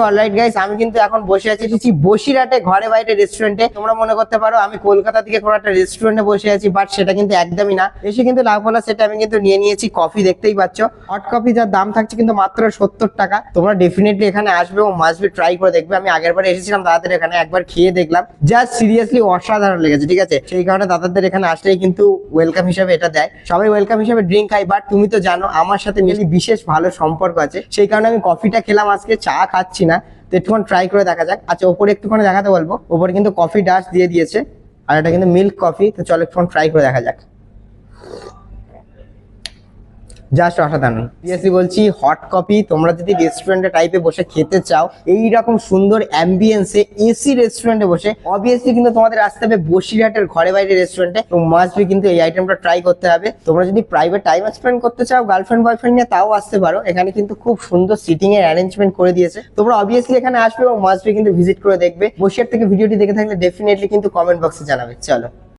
Alright guys, আমি কিন্তু এখন বসে আছি বসিরহাটে ঘরে বাইরে রেস্টুরেন্টে। তোমরা মনে করতে পারো আমি কলকাতা থেকে কোনো একটা রেস্টুরেন্টে বসে আছি, বাট সেটা কিন্তু একদমই না। এসে কিন্তু লাভ হলো, সেটা আমি কিন্তু নিয়ে নিয়েছি কফি। দেখতেই পাচ্ছ হট কফি, যার দাম থাকছে কিন্তু মাত্র 70 টাকা। তোমরা ডেফিনেটলি এখানে আসবে ও মাস্ট বি ট্রাই করে দেখবে। আমি আগের বারে এসেছিলাম দাদাদের এখানে, একবার খেয়ে দেখলাম, জাস্ট সিরিয়াসলি অসাধারণ লেগেছে। ঠিক আছে, সেই কারণে দাদাদের এখানে আসলেই কিন্তু ওয়েলকাম হিসাবে এটা দেয়। সবাই ওয়েলকাম হিসাবে ড্রিঙ্ক খাই, বাট তুমি তো জানো আমার সাথে মিলি বিশেষ ভালো সম্পর্ক আছে, সেই কারণে আমি কফিটা খেলাম, আজকে চা খাচ্ছি না। তো একটুখানি ট্রাই করে দেখা যাক। আচ্ছা, ওপরে একটুখানি দেখাতে বলবো, ওপরে কিন্তু কফি ডাস্ট দিয়ে দিয়েছে, আর এটা কিন্তু মিল্ক কফি। তো চলো একটুখানি ট্রাই করে দেখা যাক। জাস্ট অসাধারণ, সিরিয়াসলি বলছি। হট কফি তোমরা যদি রেস্টুরেন্টে টাইপে বসে খেতে চাও, এইরকম সুন্দর অ্যাম্বিয়েন্সে এসি রেস্টুরেন্টে বসে, অবভিয়াসলি কিন্তু তোমাদের আসতে হবে বসিরহাটের ঘরে বাইরে রেস্টুরেন্টে। তো মাস্ট বি কিন্তু এই আইটেমটা ট্রাই করতে হবে। তোমরা যদি প্রাইভেট টাইম স্পেন্ড করতে চাও গার্লফ্রেন্ড বয়ফ্রেন্ড নিয়ে, তাও আসতে পারো। এখানে কিন্তু খুব সুন্দর সিটিং এর অ্যারেঞ্জমেন্ট করে দিয়েছে। তোমরা অবভিয়াসলি এখানে আসবে এবং মাস্ট বি কিন্তু ভিজিট করে দেখবে। বসিরহাট থেকে ভিডিওটি দেখে থাকলে ডেফিনেটলি কিন্তু কমেন্ট বক্সে জানাবে। চলো।